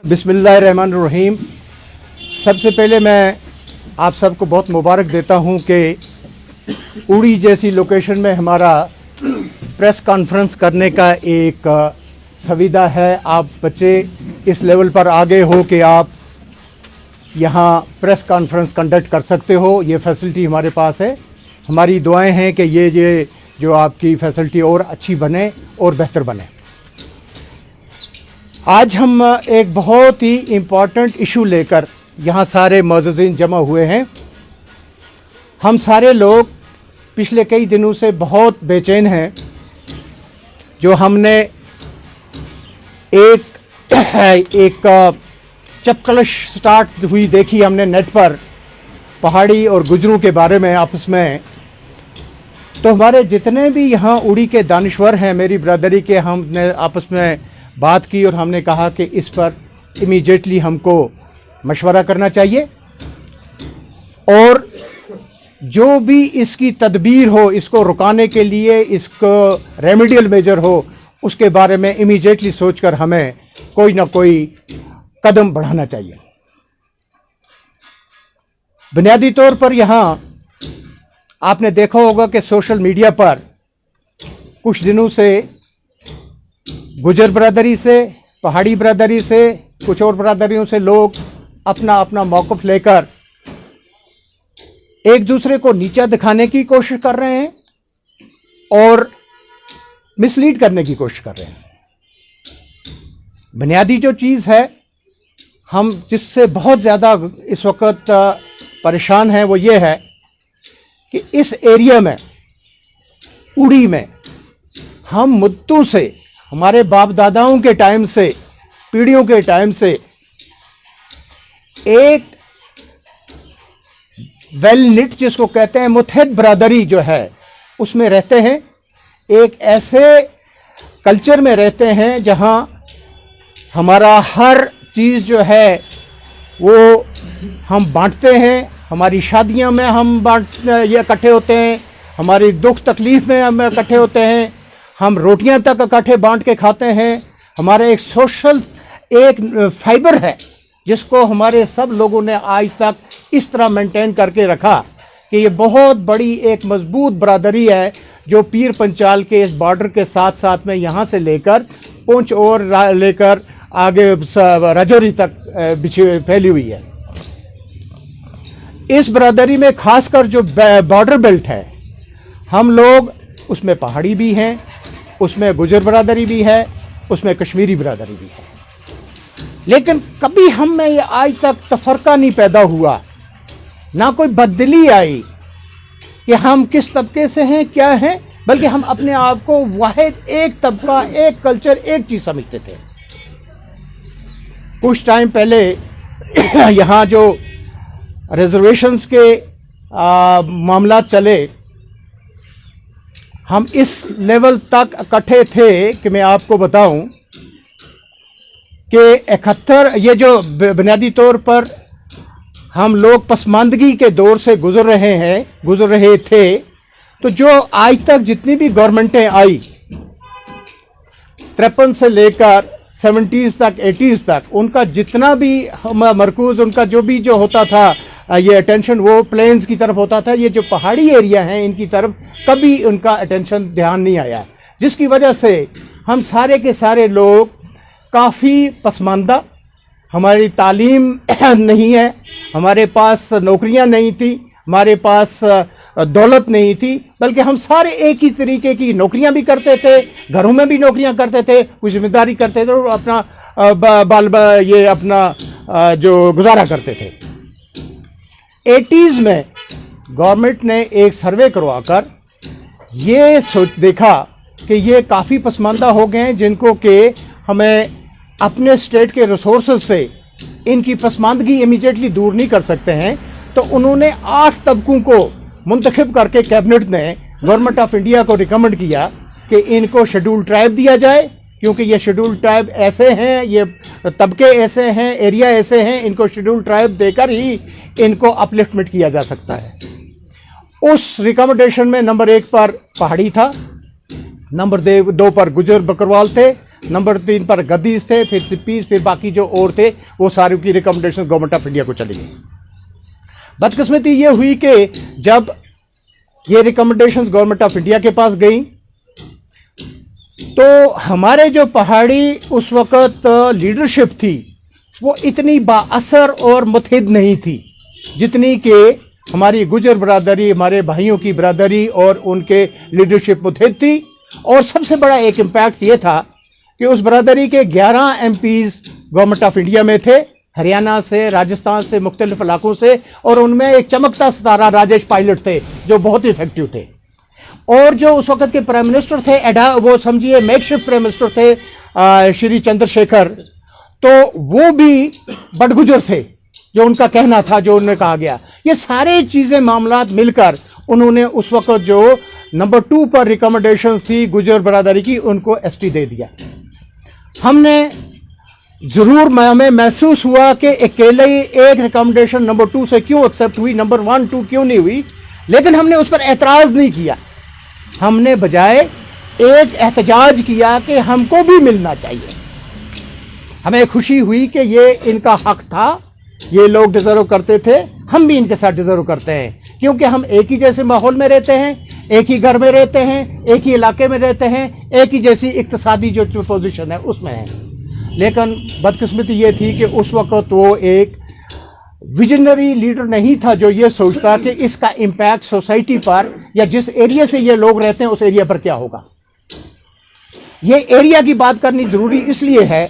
बिस्मिल्लाहिर्रहमानिर्रहीम। सबसे पहले मैं आप सबको बहुत मुबारक देता हूं कि उड़ी जैसी लोकेशन में हमारा प्रेस कॉन्फ्रेंस करने का एक सुविधा है। आप बच्चे इस लेवल पर आगे हो कि आप यहां प्रेस कॉन्फ्रेंस कंडक्ट कर सकते हो, ये फैसिलिटी हमारे पास है। हमारी दुआएं हैं कि ये जो आपकी फैसिलिटी और अच्छी बने और बेहतर बने। आज हम एक बहुत ही इम्पॉर्टेंट इशू लेकर यहाँ सारे मौजूदीन जमा हुए हैं। हम सारे लोग पिछले कई दिनों से बहुत बेचैन हैं। जो हमने एक चपकलश स्टार्ट हुई देखी हमने नेट पर पहाड़ी और गुजरों के बारे में आपस में, तो हमारे जितने भी यहाँ उड़ी के दानिश्वर हैं, मेरी ब्रदरी के, हमने आपस में बात की और हमने कहा कि इस पर इमीडिएटली हमको मशवरा करना चाहिए और जो भी इसकी तदबीर हो, इसको रुकाने के लिए, इसको रेमेडियल मेजर हो, उसके बारे में इमीडिएटली सोचकर हमें कोई ना कोई कदम बढ़ाना चाहिए। बुनियादी तौर पर यहाँ आपने देखा होगा कि सोशल मीडिया पर कुछ दिनों से गुजर बरादरी से, पहाड़ी बरादरी से, कुछ और बरादरियों से लोग अपना अपना मौक़िफ़ लेकर एक दूसरे को नीचा दिखाने की कोशिश कर रहे हैं और मिसलीड करने की कोशिश कर रहे हैं। बुनियादी जो चीज़ है, हम जिससे बहुत ज़्यादा इस वक्त परेशान हैं, वो ये है कि इस एरिया में, उड़ी में, हम मुद्दों से, हमारे बाप दादाओं के टाइम से, पीढ़ियों के टाइम से एक वेल निट, जिसको कहते हैं मुत्तहिद बरादरी जो है, उसमें रहते हैं। एक ऐसे कल्चर में रहते हैं जहां हमारा हर चीज़ जो है वो हम बांटते हैं। हमारी शादियों में हम ये इकट्ठे होते हैं, हमारी दुख तकलीफ़ में हम इकट्ठे होते हैं, हम रोटियां तक इकट्ठे बांट के खाते हैं। हमारा एक सोशल एक फाइबर है जिसको हमारे सब लोगों ने आज तक इस तरह मेंटेन करके रखा कि ये बहुत बड़ी एक मजबूत बरादरी है जो पीर पंचाल के इस बॉर्डर के साथ साथ में यहाँ से लेकर पुंछ और लेकर आगे राजौरी तक फैली हुई है। इस बरादरी में खासकर जो बॉर्डर बेल्ट है, हम लोग उसमें पहाड़ी भी हैं, उसमें गुजर बरादरी भी है, उसमें कश्मीरी बरादरी भी है। लेकिन कभी हम में ये आज तक तफरका नहीं पैदा हुआ, ना कोई बदली आई कि हम किस तबके से हैं, क्या हैं, बल्कि हम अपने आप को वाहिद एक तबका, एक कल्चर, एक चीज़ समझते थे। कुछ टाइम पहले यहाँ जो रिजर्वेशंस के मामला चले, हम इस लेवल तक इकट्ठे थे कि मैं आपको बताऊं कि 71, ये जो बुनियादी तौर पर हम लोग पसमानदगी के दौर से गुजर रहे थे, तो जो आज तक जितनी भी गवर्नमेंटें आई, 53 से लेकर 70s तक, 80s तक, उनका जितना भी मरकूज़, उनका जो होता था, ये अटेंशन वो प्लेन्स की तरफ होता था। ये जो पहाड़ी एरिया हैं, इनकी तरफ कभी उनका अटेंशन, ध्यान नहीं आया, जिसकी वजह से हम सारे के सारे लोग काफ़ी पसमानदा, हमारी तालीम नहीं है, हमारे पास नौकरियां नहीं थी, हमारे पास दौलत नहीं थी, बल्कि हम सारे एक ही तरीके की नौकरियां भी करते थे, घरों में भी नौकरियां करते थे, कुछ जिम्मेदारी करते थे और अपना ये अपना जो गुजारा करते थे। 80s में गवर्नमेंट ने एक सर्वे करवाकर ये देखा कि ये काफ़ी पसमानदा हो गए हैं, जिनको कि हमें अपने स्टेट के रिसोर्सेज से इनकी पसमानदगी इमीडिएटली दूर नहीं कर सकते हैं। तो उन्होंने 8 तबकों को मुंतखब करके कैबिनेट ने गवर्नमेंट ऑफ इंडिया को रिकमेंड किया कि इनको शेड्यूल ट्राइब दिया जाए, क्योंकि ये शेड्यूल ट्राइब ऐसे हैं, ये तबके ऐसे हैं, एरिया ऐसे हैं, इनको शेड्यूल ट्राइब देकर ही इनको अपलिफ्टमेंट किया जा सकता है। उस रिकमेंडेशन में नंबर 1 पर पहाड़ी था, नंबर 2 पर गुजर बकरवाल थे, नंबर 3 पर गद्दीज थे, फिर सिप्पीज, फिर बाकी जो और थे वो सारी की रिकमेंडेशन गवर्नमेंट ऑफ इंडिया को चली गई। बदकिस्मती ये हुई कि जब ये रिकमेंडेशन गवर्नमेंट ऑफ इंडिया के पास गई तो हमारे जो पहाड़ी उस वक़्त लीडरशिप थी वो इतनी बाअसर और मुतहिद नहीं थी जितनी कि हमारी गुजर बरादरी, हमारे भाइयों की बरादरी और उनके लीडरशिप मुतहिद थी। और सबसे बड़ा एक इम्पैक्ट ये था कि उस बरादरी के 11 MPs गवर्नमेंट ऑफ इंडिया में थे, हरियाणा से, राजस्थान से, मुख्तलिफ इलाकों से, और उनमें एक चमकता सितारा राजेश पायलट थे जो बहुत ही इफेक्टिव थे। और जो उस वक्त के प्राइम मिनिस्टर थे, वो समझिए मेकशिफ्ट प्राइम मिनिस्टर थे श्री चंद्रशेखर, तो वो भी बदगुजर थे, जो उनका कहना था, जो उन्होंने कहा गया। ये सारे चीज़ें मामलात मिलकर उन्होंने उस वक्त जो नंबर 2 पर रिकमेंडेशन थी गुजर बरादरी की, उनको ST दे दिया। हमने ज़रूर, हमें महसूस हुआ कि अकेले एक रिकमेंडेशन नंबर 2 से क्यों एक्सेप्ट हुई, नंबर 1, 2 क्यों नहीं हुई, लेकिन हमने उस पर एतराज़ नहीं किया। हमने बजाय एक एहतजाज किया कि हमको भी मिलना चाहिए। हमें खुशी हुई कि ये इनका हक था, ये लोग डिज़र्व करते थे, हम भी इनके साथ डिज़र्व करते हैं, क्योंकि हम एक ही जैसे माहौल में रहते हैं, एक ही घर में रहते हैं, एक ही इलाके में रहते हैं, एक ही जैसी इक्तिसादी जो पोजीशन है उसमें है। लेकिन बदकिस्मती ये थी कि उस वक्त वो एक विजनरी लीडर नहीं था जो ये सोचता कि इसका इम्पैक्ट सोसाइटी पर या जिस एरिया से ये लोग रहते हैं उस एरिया पर क्या होगा। ये एरिया की बात करनी ज़रूरी इसलिए है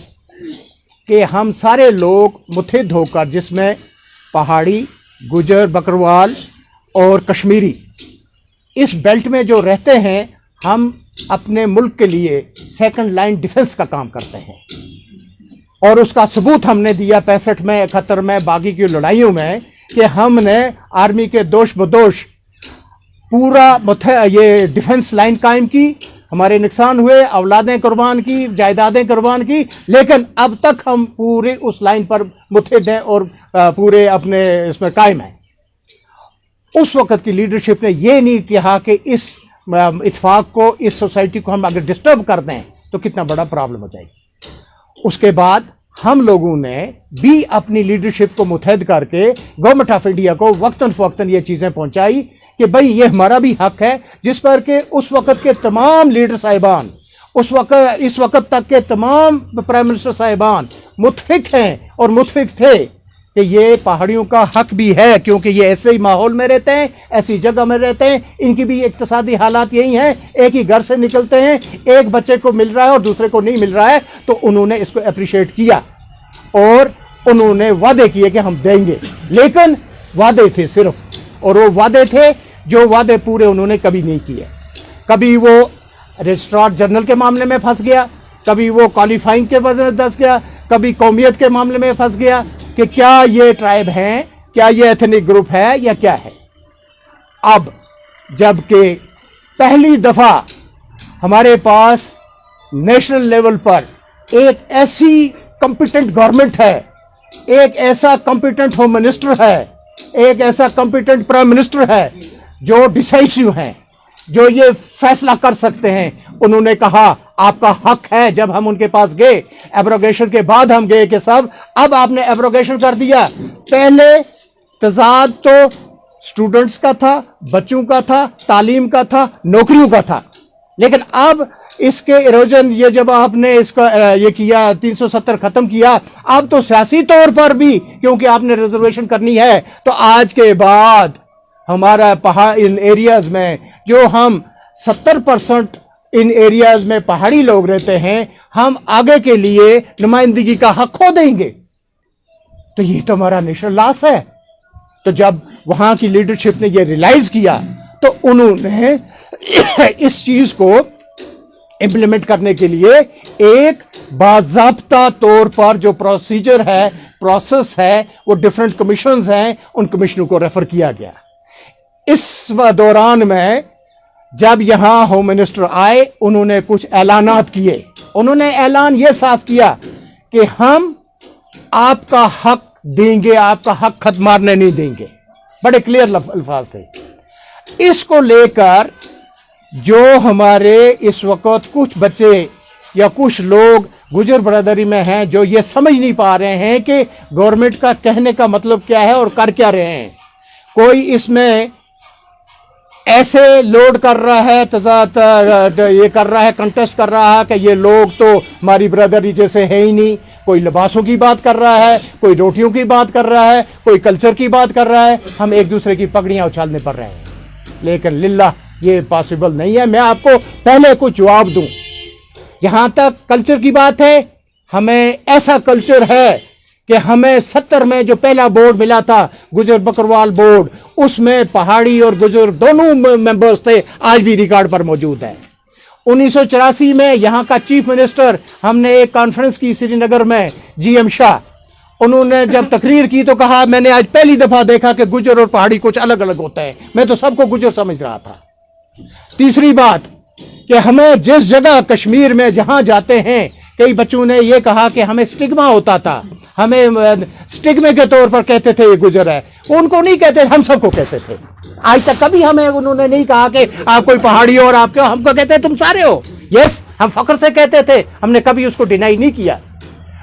कि हम सारे लोग मुत्तहिद होकर, जिसमें पहाड़ी, गुजर, बकरवाल और कश्मीरी, इस बेल्ट में जो रहते हैं, हम अपने मुल्क के लिए सेकंड लाइन डिफेंस का काम करते हैं। और उसका सबूत हमने दिया 65 में, 71 में, बाकी की लड़ाइयों में, कि हमने आर्मी के दोष बदोश पूरा ये डिफेंस लाइन कायम की, हमारे नुकसान हुए, औलादें कुर्बान की, जायदादें कुर्बान की, लेकिन अब तक हम पूरे उस लाइन पर मुत्तहिद हैं और पूरे अपने इसमें कायम हैं। उस वक़्त की लीडरशिप ने ये नहीं कहा कि इस इत्फाक को, इस सोसाइटी को हम अगर डिस्टर्ब कर दें तो कितना बड़ा प्रॉब्लम हो जाएगी। उसके बाद हम लोगों ने भी अपनी लीडरशिप को मुतहद करके गवर्नमेंट ऑफ इंडिया को वक्तन फ़वक्तन ये चीज़ें पहुंचाई कि भाई ये हमारा भी हक है, जिस पर कि उस वक़्त के तमाम लीडर साहिबान, इस वक़्त तक के तमाम प्राइम मिनिस्टर साहिबान मुतफिक हैं और मुतफिक थे कि ये पहाड़ियों का हक भी है, क्योंकि ये ऐसे ही माहौल में रहते हैं, ऐसी जगह में रहते हैं, इनकी भी इक्तिसादी हालात यही हैं, एक ही घर से निकलते हैं, एक बच्चे को मिल रहा है और दूसरे को नहीं मिल रहा है, तो उन्होंने इसको अप्रिशिएट किया और उन्होंने वादे किए कि हम देंगे। लेकिन वादे थे सिर्फ, और वो वादे थे जो वादे पूरे उन्होंने कभी नहीं किए। कभी वो रजिस्ट्रार जनरल के मामले में फंस गया, कभी वो क्वालिफाइंग के मामले में फंस गया, कभी कौमियत के मामले में फंस गया कि क्या ये ट्राइब हैं, क्या ये एथनिक ग्रुप है या क्या है। अब जबकि पहली दफ़ा हमारे पास नेशनल लेवल पर एक ऐसी कॉम्पिटेंट गवर्नमेंट है, एक ऐसा कॉम्पिटेंट होम मिनिस्टर है, एक ऐसा कॉम्पिटेंट प्राइम मिनिस्टर है जो डिसाइसिव हैं, जो ये फैसला कर सकते हैं। उन्होंने कहा आपका हक है। जब हम उनके पास गए, एब्रोगेशन के बाद हम गए कि साहब अब आपने एब्रोगेशन कर दिया। पहले तजाद तो स्टूडेंट्स का था, बच्चों का था, तालीम का था, नौकरियों का था, लेकिन अब इसके इरोजन, ये जब आपने इसका ये किया 370 खत्म किया, अब तो सियासी तौर पर भी क्योंकि आपने रिजर्वेशन करनी है, तो आज के बाद हमारा पहाड़ इन एरियाज में जो हम 70% इन एरियाज में पहाड़ी लोग रहते हैं, हम आगे के लिए नुमाइंदगी का हक खो देंगे। तो ये तो हमारा नेशनल लॉस है। तो जब वहां की लीडरशिप ने ये रियलाइज किया तो उन्होंने इस चीज को इंप्लीमेंट करने के लिए एक बाज़ाब्ता तौर पर जो प्रोसीजर है, प्रोसेस है, वो डिफरेंट कमीशंस हैं, उन कमीशनों को रेफर किया गया। इस दौरान में जब यहां होम मिनिस्टर आए, उन्होंने कुछ ऐलानात किए। उन्होंने ऐलान ये साफ किया कि हम आपका हक देंगे, आपका हक खत्म मारने नहीं देंगे। बड़े क्लियर अल्फाज थे। इसको लेकर जो हमारे इस वक्त कुछ बच्चे या कुछ लोग गुजर बरादरी में हैं जो ये समझ नहीं पा रहे हैं कि गवर्नमेंट का कहने का मतलब क्या है और कर क्या रहे हैं। कोई इसमें ऐसे लोड कर रहा है, ये कर रहा है, कंटेस्ट कर रहा है कि ये लोग तो हमारी ब्रदरी जैसे है ही नहीं। कोई लिबासों की बात कर रहा है, कोई रोटियों की बात कर रहा है, कोई कल्चर की बात कर रहा है। हम एक दूसरे की पगड़ियां उछालने पड़ रहे हैं, लेकिन लिल्लाह ये पॉसिबल नहीं है। मैं आपको पहले कुछ जवाब दूं। जहां तक कल्चर की बात है, हमें ऐसा कल्चर है कि हमें 70 में जो पहला बोर्ड मिला था गुजर बकरवाल बोर्ड, उसमें पहाड़ी और गुजर दोनों मेंबर्स थे, आज भी रिकॉर्ड पर मौजूद है। 1984 में यहाँ का चीफ मिनिस्टर, हमने एक कॉन्फ्रेंस की श्रीनगर में, GM शाह, उन्होंने जब तकरीर की तो कहा मैंने आज पहली दफा देखा कि गुजर और पहाड़ी कुछ अलग अलग होते हैं। मैं तो सबको गुजर समझ रहा था। तीसरी बात कि हमें जिस जगह कश्मीर में जहां जाते हैं, कई बच्चों ने यह कहा कि हमें स्टिग्मा होता था, हमें स्टिग्मे के तौर पर कहते थे ये गुजर है। उनको नहीं कहते, हम सबको कहते थे। आज तक कभी हमें उन्होंने नहीं कहा कि आप कोई पहाड़ी हो और आप क्यों, हमको कहते तुम सारे हो। यस, हम फख्र से कहते थे, हमने कभी उसको डिनाई नहीं किया।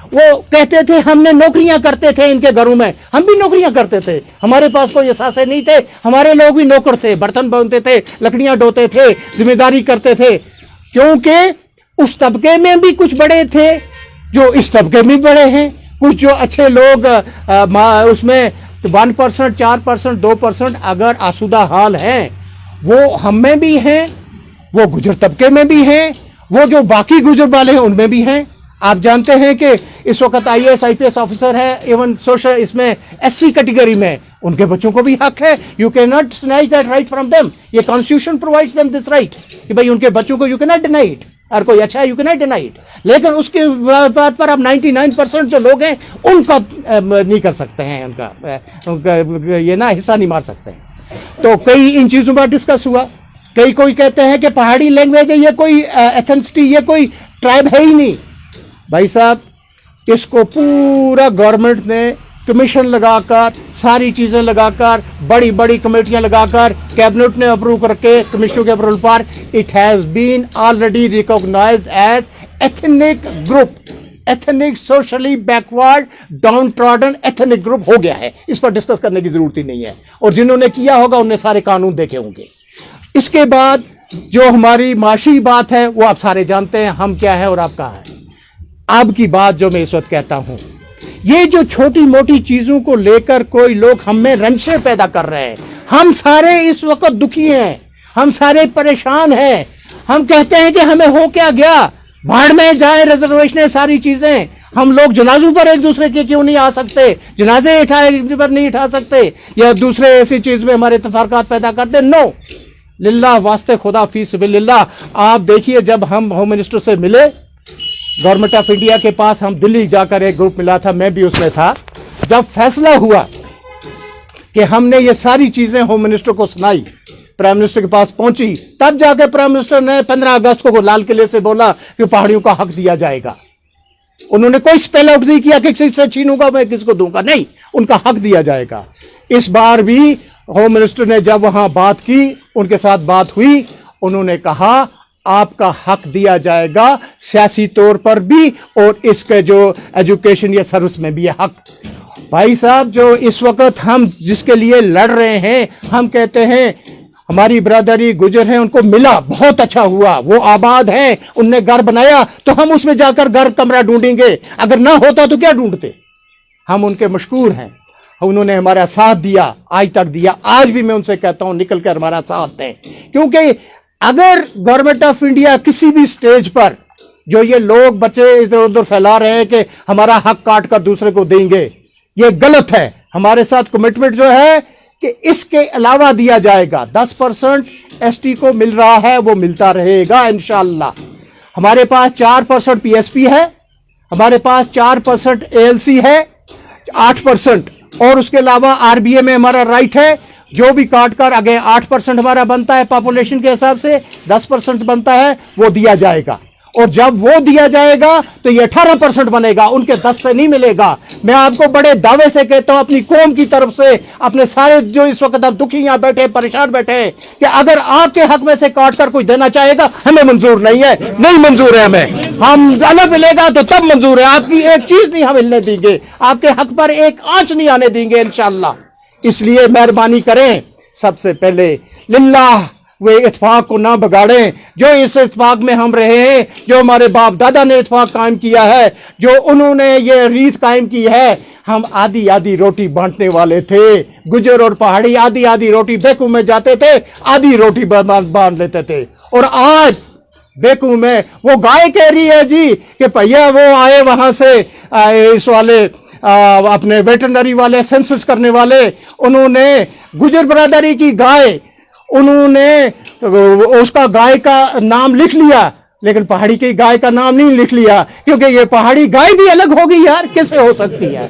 वो कहते थे हमने नौकरियां करते थे इनके घरों में, हम भी नौकरियां करते थे, हमारे पास कोई एहसास नहीं थे, हमारे लोग भी नौकर थे, बर्तन बनते थे, लकड़ियां ढोते थे, जिम्मेदारी करते थे। क्योंकि उस तबके में भी कुछ बड़े थे जो इस तबके में बड़े हैं, कुछ जो अच्छे लोग उसमें 1%, 4%, 2% अगर आसूदा हाल हैं, वो हम में भी हैं, वो गुजर तबके में भी हैं, वो जो बाकी गुजर वाले हैं उनमें भी हैं। आप जानते हैं कि इस वक्त IAS IPS ऑफिसर है, इवन सोशल इसमें SC कैटेगरी में, उनके बच्चों को भी हक है। You can not snatch that right from them. ये constitution provides them this right कि भाई उनके बच्चों को you can not deny it, और कोई अच्छा है you can not deny it. लेकिन उसके बात पर आप 99% जो लोग हैं उनका नहीं कर सकते हैं, उनका ये ना हिस्सा नहीं मार सकते हैं। तो कई इन चीज़ों पर डिस्कस हुआ। कई कोई कहते हैं कि पहाड़ी लैंग्वेज है, ये कोई एथेनिसिटी, ये कोई ट्राइब है ही नहीं। भाई साहब, इसको पूरा गवर्नमेंट ने कमीशन लगाकर, सारी चीजें लगाकर, बड़ी बड़ी कमेटियां लगाकर, कैबिनेट ने अप्रूव करके, कमीशनों के अप्रूवल पर it has been already recognised as ethnic group, ethnic socially backward downtrodden ethnic group हो गया है। इस पर डिस्कस करने की जरूरत ही नहीं है, और जिन्होंने किया होगा उन्हें सारे कानून देखे होंगे। इसके बाद जो हमारी माशी बात है वो आप सारे जानते हैं, हम क्या है और आप कहाँ हैं। अब की बात जो मैं इस वक्त कहता हूं, ये जो छोटी मोटी चीजों को लेकर कोई लोग हम में रंजिशें पैदा कर रहे हैं, हम सारे इस वक्त दुखी हैं, हम सारे परेशान हैं। हम कहते हैं कि हमें हो क्या गया, भाड़ में जाए रिजर्वेशन, सारी चीजें। हम लोग जनाजों पर एक दूसरे के क्यों नहीं आ सकते, जनाजे उठाए पर नहीं उठा सकते, या दूसरे ऐसी चीज में हमारे इत्तेफाकात पैदा करते। नो, लिल्लाह वास्ते खुदा फी सबिलिल्लाह। आप देखिए, जब हम होम मिनिस्टर से मिले गवर्नमेंट ऑफ इंडिया के पास, हम दिल्ली जाकर एक ग्रुप मिला था, मैं भी उसमें था। जब फैसला हुआ कि हमने ये सारी चीजें होम मिनिस्टर को सुनाई, प्राइम मिनिस्टर के पास पहुंची, तब जाकर प्राइम मिनिस्टर ने 15 अगस्त को लाल किले से बोला कि पहाड़ियों का हक दिया जाएगा। उन्होंने कोई स्पेल आउट नहीं किया कि किससे छीनूंगा मैं, किसको दूंगा, नहीं, उनका हक दिया जाएगा। इस बार भी होम मिनिस्टर ने जब वहां बात की, उनके साथ बात हुई, उन्होंने कहा आपका हक दिया जाएगा सियासी तौर पर भी, और इसके जो एजुकेशन या सर्विस में भी है हक। भाई साहब, जो इस वक्त हम जिसके लिए लड़ रहे हैं, हम कहते हैं हमारी ब्रदरी गुजर है, उनको मिला, बहुत अच्छा हुआ, वो आबाद हैं, उनने घर बनाया, तो हम उसमें जाकर घर कमरा ढूंढेंगे। अगर ना होता तो क्या ढूंढते। हम उनके मशकूर हैं, उन्होंने हमारा साथ दिया, आज तक दिया। आज भी मैं उनसे कहता हूं निकल कर हमारा साथ दें, क्योंकि अगर गवर्नमेंट ऑफ इंडिया किसी भी स्टेज पर जो ये लोग बच्चे इधर उधर फैला रहे हैं कि हमारा हक काट कर दूसरे को देंगे, ये गलत है। हमारे साथ कमिटमेंट जो है कि इसके अलावा दिया जाएगा। 10% ST को मिल रहा है, वो मिलता रहेगा इंशाअल्लाह। हमारे पास 4% PSP है, हमारे पास 4% ALC है, 8%, और उसके अलावा RBA में हमारा राइट है, जो भी काट कर अगर 8% हमारा बनता है पॉपुलेशन के हिसाब से, 10% बनता है, वो दिया जाएगा। اور جب وہ دیا جائے گا تو یہ 18% بنے گا, ان کے 10 سے نہیں ملے گا. میں آپ کو بڑے دعوے سے کہتا ہوں اپنی قوم کی طرف سے, اپنے سارے جو اس وقت ہم دکھی یہاں بیٹھے پریشان بیٹھے ہیں, کہ اگر آپ کے حق میں سے کاٹ کر کوئی دینا چاہے گا ہمیں منظور نہیں ہے, نہیں منظور ہے ہمیں. ہم الگ ملے گا تو تب منظور ہے. آپ کی ایک چیز نہیں ہم ہلنے دیں گے, آپ کے حق پر ایک آنچ نہیں آنے دیں گے انشاءاللہ. اس لیے مہربانی کریں, سب سے پہلے للہ وہ اتفاق کو نہ بگاڑیں جو اس اتفاق میں ہم رہے ہیں, جو ہمارے باپ دادا نے اتفاق قائم کیا ہے, جو انہوں نے یہ ریت قائم کی ہے. ہم آدھی آدھی روٹی بانٹنے والے تھے, گجر اور پہاڑی آدھی آدھی روٹی بیکو میں جاتے تھے, آدھی روٹی بانٹ لیتے تھے. اور آج بیکو میں وہ گائے کہہ رہی ہے جی کہ بھیا وہ آئے وہاں سے اس والے اپنے ویٹرنری والے سینسس کرنے والے, انہوں نے گجر برادری کی گائے, انہوں نے اس کا گائے کا نام لکھ لیا لیکن پہاڑی کی گائے کا نام نہیں لکھ لیا, کیونکہ یہ پہاڑی گائے بھی الگ ہوگی یار, کیسے ہو سکتی ہے؟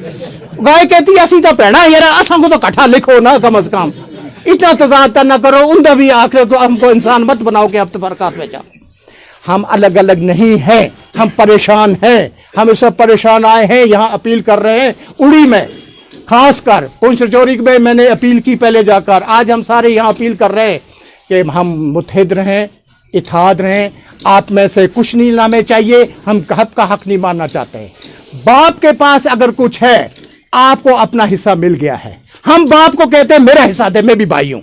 گائے کہتی ہے اسی کا پہنا یار اساں کو تو کٹھا لکھو نا, کم از کم اتنا تضاد نہ کرو, ان کا بھی آخر کو ہم کو انسان مت بناؤ کہ اب فرقات میں جاؤ. ہم الگ الگ نہیں ہیں, ہم پریشان ہیں, ہم اس سے پریشان آئے ہیں, یہاں اپیل کر رہے ہیں اڑی میں, خاص کر پونچھ رجوری میں میں نے اپیل کی پہلے جا کر, آج ہم سارے یہاں اپیل کر رہے ہیں کہ ہم متحد رہیں, اتحاد رہیں. آپ میں سے کچھ نہیں لانے چاہیے, ہم حق کا حق نہیں ماننا چاہتے ہیں. باپ کے پاس اگر کچھ ہے آپ کو اپنا حصہ مل گیا ہے, ہم باپ کو کہتے ہیں میرا حصہ دے, میں بھی بھائی ہوں.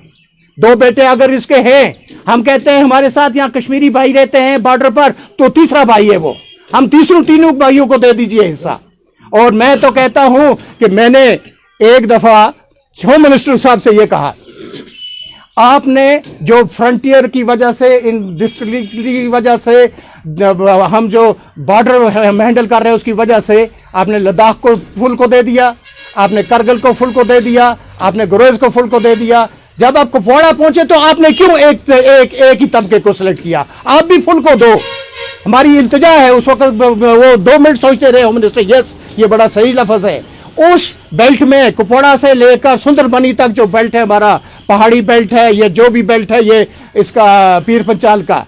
2 بیٹے اگر اس کے ہیں, ہم کہتے ہیں ہمارے ساتھ یہاں کشمیری بھائی رہتے ہیں بارڈر پر, تو تیسرا بھائی ہے وہ, ہم تینوں بھائیوں کو دے دیجئے حصہ. اور میں تو کہتا ہوں کہ میں نے ایک دفعہ ہوم منسٹر صاحب سے یہ کہا, آپ نے جو فرنٹیئر کی وجہ سے, ان ڈسٹرکٹ کی وجہ سے, ہم جو بارڈر ہینڈل کر رہے ہیں اس کی وجہ سے آپ نے لداخ کو فل کو دے دیا, آپ نے کرگل کو فل کو دے دیا, آپ نے گریز کو فل کو دے دیا. جب آپ کپواڑہ پہنچے تو آپ نے کیوں ایک ہی طبقے کو سلیکٹ کیا؟ آپ بھی فل کو دو. ہماری التجا ہے, اس وقت وہ 2 منٹ سوچتے رہے ہوم منسٹر, یس یہ بڑا صحیح لفظ ہے. اس بیلٹ میں کپواڑہ سے لے کر سندر بنی تک جو بیلٹ ہے ہمارا, پہاڑی بیلٹ ہے, یہ جو بھی بیلٹ ہے یہ اس کا پیر پنچال کا,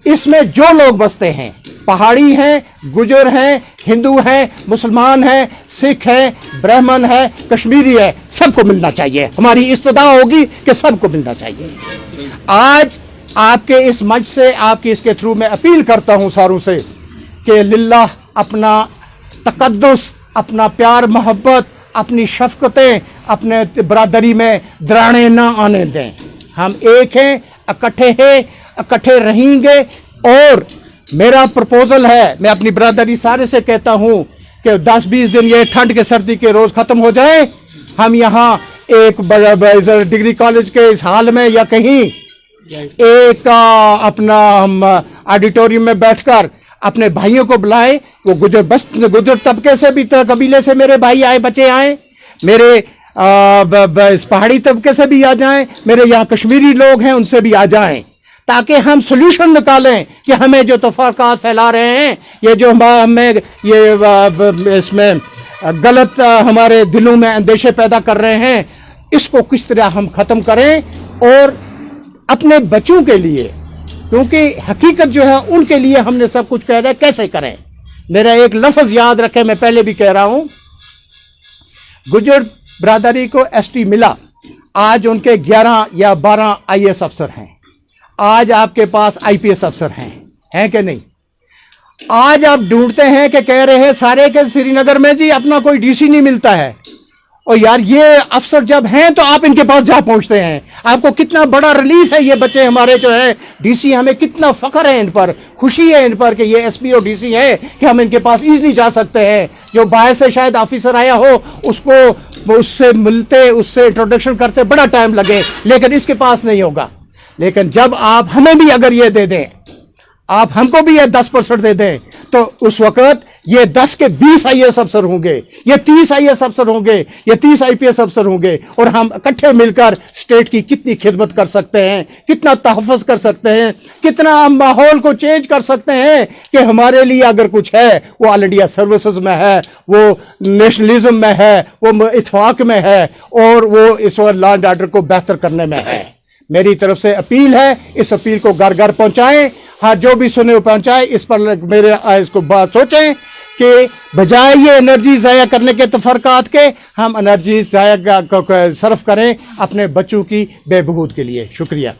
اس میں جو لوگ بستے ہیں, پہاڑی ہیں, گجر ہیں, ہندو ہیں, مسلمان ہیں, سکھ ہیں, برہمن ہے, کشمیری ہے, سب کو ملنا چاہیے. ہماری استدعا ہوگی کہ سب کو ملنا چاہیے. آج آپ کے اس منچ سے, آپ کی اس کے تھرو میں اپیل کرتا ہوں ساروں سے کہ للہ اپنا تقدس, اپنا پیار محبت, اپنی شفقتیں اپنے برادری میں دراڑیں نہ آنے دیں. ہم ایک ہیں, اکٹھے ہیں, اکٹھے رہیں گے. اور میرا پرپوزل ہے, میں اپنی برادری سارے سے کہتا ہوں کہ 10-20 دن یہ ٹھنڈ کے سردی کے روز ختم ہو جائیں, ہم یہاں ایک ڈگری کالج کے اس حال میں یا کہیں ایک اپنا ہم آڈیٹوریم میں بیٹھ کر اپنے بھائیوں کو بلائیں. وہ گجر طبقے سے بھی, قبیلے سے میرے بھائی آئے, بچے آئیں, میرے اس پہاڑی طبقے سے بھی آ جائیں, میرے یہاں کشمیری لوگ ہیں ان سے بھی آ جائیں, تاکہ ہم سولوشن نکالیں کہ ہمیں جو تفرقات پھیلا رہے ہیں, یہ جو ہمیں یہ اس میں غلط ہمارے دلوں میں اندیشے پیدا کر رہے ہیں, اس کو کس طرح ہم ختم کریں. اور اپنے بچوں کے لیے, کیونکہ حقیقت جو ہے ان کے لیے ہم نے سب کچھ کہہ رہے, کیسے کریں. میرا ایک لفظ یاد رکھیں, میں پہلے بھی کہہ رہا ہوں, گجر برادری کو ایس ٹی ملا, آج ان کے 11 یا 12 آئی ایس افسر ہیں, آج آپ کے پاس آئی پی ایس افسر ہیں کہ نہیں. آج آپ ڈھونڈتے ہیں کہ کہہ رہے ہیں سارے کے سری نگر میں جی اپنا کوئی ڈی سی نہیں ملتا ہے. اور یار یہ افسر جب ہیں تو آپ ان کے پاس جا پہنچتے ہیں. آپ کو کتنا بڑا ریلیف ہے, یہ بچے ہمارے جو ہیں ڈی سی, ہمیں کتنا فخر ہے ان پر, خوشی ہے ان پر کہ یہ ایس پی اور ڈی سی ہے, کہ ہم ان کے پاس ایزلی جا سکتے ہیں. جو باہر سے شاید آفیسر آیا ہو, اس کو اس سے ملتے, اس سے انٹروڈکشن کرتے بڑا ٹائم لگے, لیکن اس کے پاس نہیں ہوگا. لیکن جب آپ ہمیں بھی اگر یہ دے دیں, آپ ہم کو بھی یہ 10% دے دیں, تو اس وقت یہ 10 کے 20 آئی ایس افسر ہوں گے, یہ 30 آئی ایس افسر ہوں گے, یہ 30 آئی پی ایس افسر ہوں گے, اور ہم اکٹھے مل کر اسٹیٹ کی کتنی خدمت کر سکتے ہیں, کتنا تحفظ کر سکتے ہیں, کتنا ہم ماحول کو چینج کر سکتے ہیں. کہ ہمارے لیے اگر کچھ ہے وہ آل انڈیا سروسز میں ہے, وہ نیشنلزم میں ہے, وہ اتفاق میں ہے, اور وہ اس وقت لا اینڈ آرڈر کو بہتر کرنے میں ہے. میری طرف سے اپیل ہے, اس اپیل کو گھر گھر پہنچائیں. ہاں جو بھی سنے وہ پہنچائے، اس پر میرے اس کو بات سوچیں کہ بجائے یہ انرجی ضائع کرنے کے تفرقات کے، ہم انرجی ضائع صرف کریں اپنے بچوں کی بے بہود کے لیے. شکریہ.